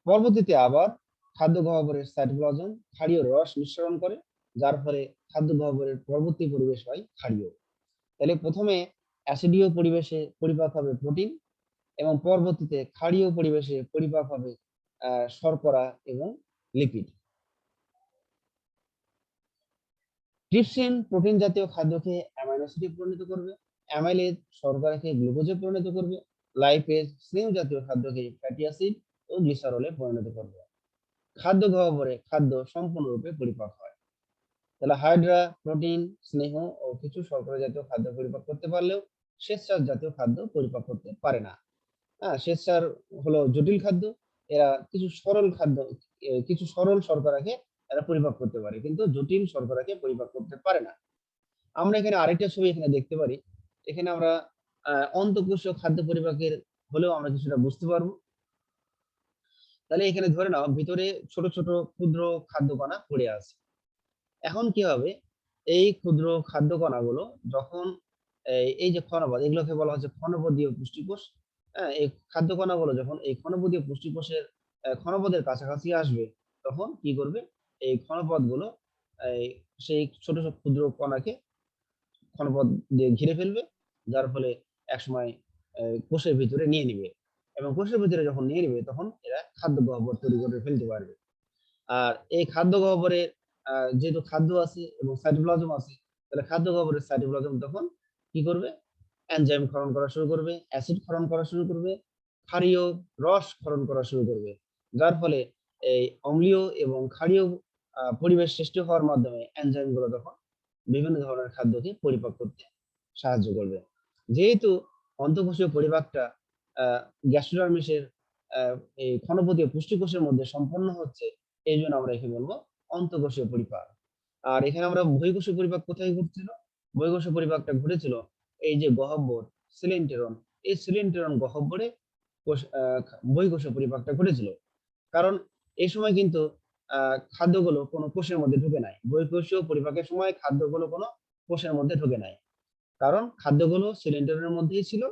পরবর্তীতে আবার খাদ্য গহ্বরের সাইটোপ্লাজম ক্ষারীয় রস নিঃসরণ করে, যার ফলে খাদ্য গহ্বরের পরবর্তী পরিবেশ হয় ক্ষারীয়। তাহলে প্রথমে অ্যাসিডীয় পরিবেশে পরিপাক হবে প্রোটিন এবং পরবর্তীতে ক্ষারীয় পরিবেশে পরিপাক হবে শর্করা এবং লিপিড। ট্রিপসিন প্রোটিন জাতীয় খাদ্যকে অ্যামাইনো অ্যাসিডে পরিণত করবে, অ্যামাইলেজ শর্করাকে গ্লুকোজে পরিণত করবে, লাইপেজ স্নেহ জাতীয় খাদ্যকে ফ্যাটি অ্যাসিড ও গ্লিসারলে পরিণত করবে। খাদ্য গহ্বরে খাদ্য সম্পূর্ণরূপে পরিপাক হয়। তাহলে হাইড্রা প্রোটিন, স্নেহ ও কিছু শর্করা জাতীয় খাদ্য পরিপাক করতে পারলেও শ্বেতসার জাতীয় খাদ্য পরিপাক করতে পারে না। হ্যাঁ, শ্বেতসার হলো জটিল খাদ্য। এরা কিছু সরল শর্করাকে এরা পরিপাক করতে পারে, কিন্তু জটিল শর্করাকে পরিপাক করতে পারে না। আমরা এখানে আরেকটা ছবি এখানে দেখতে পারি। এখানে আমরা অন্তঃকোষীয় খাদ্য পরিপাকের হলেও আমরা কিছুটা বুঝতে পারবো। তাহলে এখানে ধরে নাও ভিতরে ছোট ছোট ক্ষুদ্র খাদ্য কণা পড়ে আছে। এখন কি হবে? এই ক্ষুদ্র খাদ্য কণাগুলো যখন এই যে ক্ষণপদ, এগুলোকে বলা হচ্ছে ক্ষণপদীয় পুষ্টিকোষ। হ্যাঁ, এই খাদ্য কণাগুলো যখন এই ক্ষণপদীয় পুষ্টিকোষের ক্ষণপদের কাছাকাছি আসবে তখন কি করবে? এই ক্ষণপদগুলো এই সেই ছোট ছোট ক্ষুদ্র কণাকে ক্ষণপদ দিয়ে ঘিরে ফেলবে, যার ফলে একসময় কোষের ভিতরে নিয়ে নিবে এবং কোষের ভিতরে যখন নিয়ে নিবে তখন এরা খাদ্য গহ্বর তৈরি করে ফেলতে পারবে। আর এই খাদ্য গহ্বরে যেহেতু খাদ্য আছে এবং সাইটোপ্লাজম আছে, তাহলে খাদ্য গহ্বরের সাইটোপ্লাজম তখন কি করবে? এনজাইম ক্ষরণ করা শুরু করবে, অ্যাসিড ক্ষরণ করা শুরু করবে, ক্ষারীয় রস ক্ষরণ করা শুরু করবে, যার ফলে এই অম্লীয় এবং ক্ষারীয় পরিবেশ সৃষ্টি হওয়ার মাধ্যমে এনজাইম গুলো তখন বিভিন্ন ধরনের খাদ্যকে পরিপাক করতে সাহায্য করবে। যেহেতু অন্তঃকোষীয় পরিপাকটা গ্যাস্ট্রোডার্মিসের এই ক্ষণপদীয় পুষ্টিকোষের মধ্যে সম্পন্ন হচ্ছে, এই জন্য আমরা একে বলবো অন্তঃকোষীয় পরিপাক। আর এখানে আমরা বহিঃকোষীয় পরিপাক কোথায় ঘটছিল? বহিঃকোষীয় পরিপাকটা ঘটেছিল এই যে গহ্বর সিলেন্টেরন, এই সিলেন্টেরন গহ্বরে বহিঃকোষীয় পরিপাকটা ঘটেছিল। কারণ এই সময় কিন্তু খাদ্যগুলো কোনো কোষের মধ্যে ঢুকে নাই। বহিঃকোষীয় পরিপাকের সময় খাদ্যগুলো কোনো কোষের মধ্যে ঢুকে নাই। কারণ খাদ্যগুলো সিলেন্টেরনের মধ্যেই ছিল,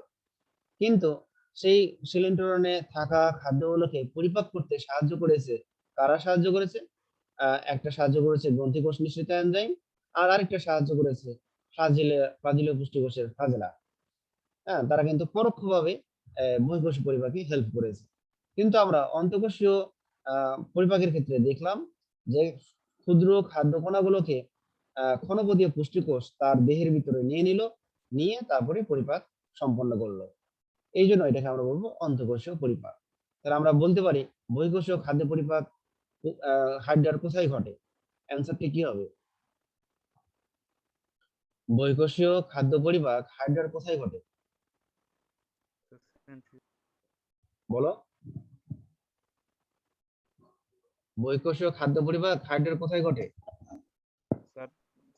কিন্তু সেই সিলিন্ডারনে থাকা খাদ্যগুলোকে পরিপাক করতে সাহায্য করেছে কারা? সাহায্য করেছে একটা সাহায্য করেছে গ্রন্থিকোষ নিঃসৃত এনজাইম, আর আরেকটা সাহায্য করেছে ফ্লাজিলীয় পুষ্টিকোষের ফ্লাজেলা। হ্যাঁ, তারা কিন্তু পরোক্ষভাবে বহিঃকোষীয় পরিপাকে হেল্প করেছে। কিন্তু আমরা অন্তঃকোষীয় পরিপাকের ক্ষেত্রে দেখলাম যে ক্ষুদ্র খাদ্য কণাগুলোকে ক্ষণপদীয় পুষ্টিকোষ তার দেহের ভিতরে নিয়ে নিল, নিয়ে তারপরে পরিপাক সম্পন্ন করলো। এই জন্য এটাকে আমরা বলবো অন্তঃকোষীয় পরিপাক। তাহলে আমরা বলতে পারি বহিঃকোষীয় খাদ্য পরিপাক হাইড্রার কোথায় ঘটে? অ্যান্সারটি কি হবে? বহিঃকোষীয় খাদ্য পরিপাক হাইড্রার কোথায় ঘটে? বলো। বহিঃকোষীয় খাদ্য পরিপাক হাইড্রের কোথায় ঘটে? স্যার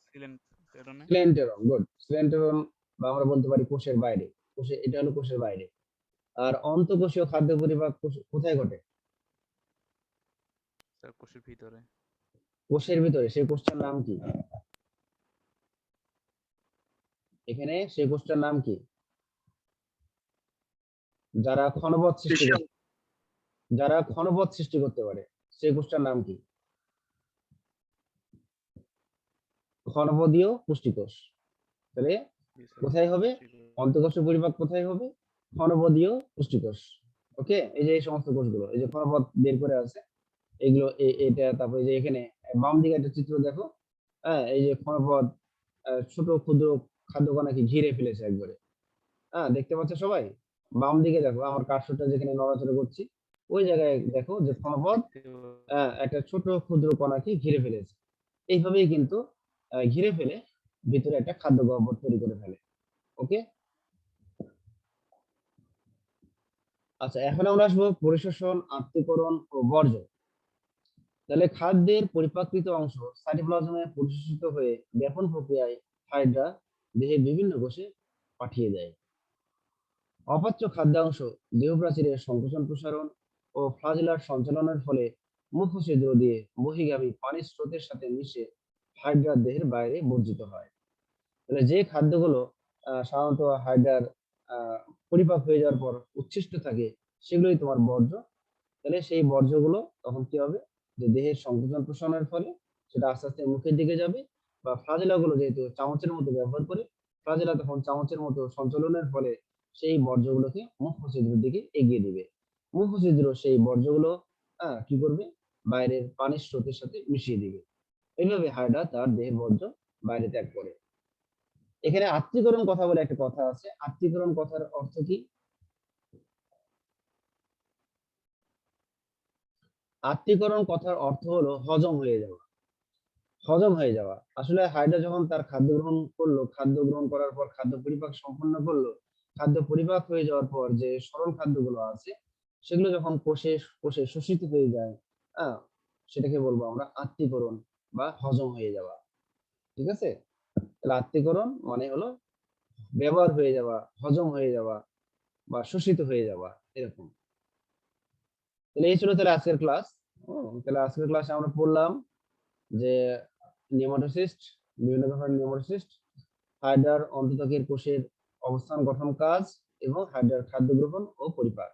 সিলেন্টেরনে। স্লেন্টেরন, গুড। স্লেন্টেরন বা আমরা বলতে পারি কোষের বাইরে। কোষে, এটা হলো কোষের বাইরে। আর অন্তঃকোষীয় খাদ্য পরিপাক কোথায় ঘটে? স্যার কোষের ভিতরে। কোষের ভিতরে। সেই কোষটার নাম কি? এখানে সেই কোষটার নাম কি? যারা ক্ষণপথ সৃষ্টি করে, যারা ক্ষণপথ সৃষ্টি করতে পারে, সেই কোষটার নাম কি? ক্ষণপদীয় পুষ্টিকোষ। তাহলে জি স্যার। কোথায় হবে? অন্তঃকোষীয় পরিপাক কোথায় হবে? ক্ষণপদীয় পুষ্টিকোষ। ওকে, এই যে এই সমস্ত কোষগুলো, এই যে ক্ষণপথ বের করে আছে, এগুলো এটা, তারপরে যে এখানে বাম দিকে একটা চিত্র দেখো। হ্যাঁ, এই যে ক্ষণপথ ছোট ক্ষুদ্র খাদ্যকণাকে ঘিরে ফেলেছে একবারে। হ্যাঁ, দেখতে পাচ্ছ সবাই? বাম দিকে দেখো, আমার কার্সরটা যেখানে নড়াচড়া করছি, ওই জায়গায় দেখো যে ক্ষণপথ একটা ছোট ক্ষুদ্র কণাকে ঘিরে ফেলেছে। এইভাবেই কিন্তু ঘিরে ফেলে ভিতরে একটা খাদ্য গহ্বর তৈরি করে ফেলে। ওকে, আচ্ছা, এখন আমরা আসবো পরিশোষণ, আত্তীকরণ ও বর্জ্য। তাহলে খাদ্যের পরিপাকৃত অংশ সাইটোপ্লাজমে পরিশোষিত হয়ে ব্যাপন প্রক্রিয়ায় হাইড্রা দেহের বিভিন্ন কোষে পাঠিয়ে দেয়। অপাচ্য খাদ্যাংশ দেহপ্রাচীরের সংকোচন প্রসারণ ও ফ্লাজেলার সঞ্চালনের ফলে মুখ্য ছিদ্র দিয়ে বহির্গামী পানির স্রোতের সাথে মিশে হাইড্রা দেহের বাইরে বর্জিত হয়। তাহলে যে খাদ্যগুলো সাধারণত হাইড্রার পরিপাক হয়ে যাওয়ার পর উচ্ছিষ্ট থাকে, সেগুলোই তোমার বর্জ্য। তাহলে সেই বর্জ্যগুলো তখন কি হবে? যে দেহের সংকোচন প্রসারণের ফলে সেটা আস্তে আস্তে মুখের দিকে যাবে, বা ফ্লাজেলা গুলো যেহেতু চামচের মতো ব্যবহার করে, ফ্লাজেলা তখন চামচের মতো সঞ্চালনের ফলে সেই বর্জ্যগুলোকে মুখ ছিদ্রের দিকে এগিয়ে দিবে। মুখ ছিদ্র সেই বর্জ্যগুলো কি করবে? বাইরের পানির স্রোতের সাথে মিশিয়ে দিবে। এইভাবে হাইড্রা তার দেহের বর্জ্য বাইরে ত্যাগ করে। এখানে আত্তীকরণ কথা বলে একটা কথা আছে। আত্তীকরণ কথার অর্থ কি? আত্তীকরণ কথার অর্থ হলো হজম হয়ে যাওয়া। হজম হয়ে যাওয়া। আসলে হাইড্রা যখন তার খাদ্য গ্রহণ করলো, খাদ্য গ্রহণ করার পর খাদ্য পরিপাক সম্পন্ন করলো, খাদ্য পরিপাক হয়ে যাওয়ার পর যে সরল খাদ্যগুলো আছে, সেগুলো যখন কোষে কোষে শোষিত হয়ে যায়, হ্যাঁ, সেটাকে বলবো আমরা আত্তীকরণ বা হজম হয়ে যাওয়া। ঠিক আছে? তাহলে আত্তীকরণ মানে হলো ব্যবহার হয়ে যাওয়া, হজম হয়ে যাওয়া বা শোষিত হয়ে যাওয়া, এরকম। তাহলে এই ছিল তাহলে আজকের ক্লাস। তাহলে আজকের ক্লাসে আমরা পড়লাম যে নেমাটোসিস্ট, বিভিন্ন ধরনের নেমাটোসিস্ট, হাইড্রার অন্তঃত্বকের কোষের অবস্থান, গঠন, কাজ এবং হাইড্রার খাদ্য গ্রহণ ও পরিপাক।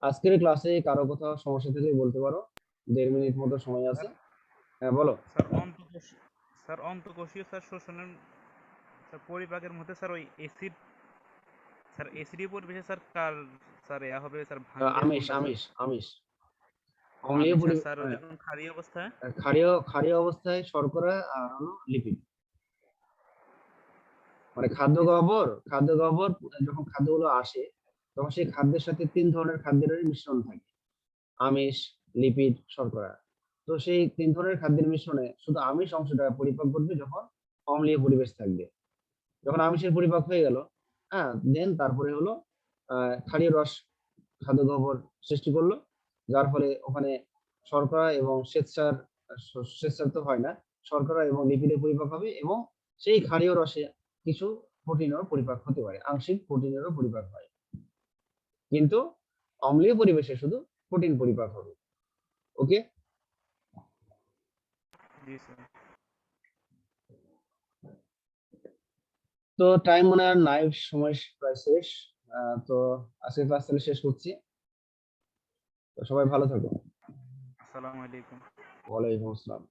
আজকের ক্লাসে কারো কোথাও সমস্যা থাকলে বলতে পারো, 1.5 মিনিট মতো সময় আছে। হ্যাঁ, বলো। স্যার অন্তঃকোষীয় স্যার শোষণের স্যার পরিপাকের মধ্যে স্যার ওই অ্যাসিডীয় পরিবেশে স্যার কার স্যার হবে স্যার ভাঙবে আমিষ কোনটা স্যার? আমিষ আমিষ অম্লীয় আমিষ। আর পরিবেশ। স্যার যখন ক্ষারীয় অবস্থায়? ক্ষারীয় অবস্থায় শর্করা আর হলো লিপিড। মানে খাদ্য গহ্বর যখন খাদ্যগুলো আসে, তখন সেই খাদ্যের সাথে 3 ধরনের খাদ্যের মিশ্রণ থাকে: আমিষ, লিপিড, শর্করা। তো সেই 3 ধরনের খাদ্যের মিশ্রণে শুধু আমিষ অংশটা পরিপাক ঘটবে যখন অম্লীয় পরিবেশ থাকবে। যখন আমিষের পরিপাক হয়ে গেল, দেন তারপরে হলো ক্ষারীয় রস খাদ্য গহ্বর সৃষ্টি করলো, যার ফলে ওখানে শর্করা এবং শ্বেতসার তো হয় না, শর্করা এবং লিপিডের পরিপাক হবে, এবং সেই ক্ষারীয় রসে কিছু প্রোটিনেরও পরিপাক হতে পারে, আংশিক প্রোটিনেরও পরিপাক হয়। কিন্তু অম্লীয় পরিবেশে শুধু প্রোটিন পরিপাক হবে। ওকে, জি স্যার। তো টাইম মনে আর নাই, সময় প্রায় শেষ। তো আজকের ক্লাস তাহলে শেষ করছি। তো সবাই ভালো থাকো। আসসালামু আলাইকুম। ওয়ালাইকুম আসসালাম।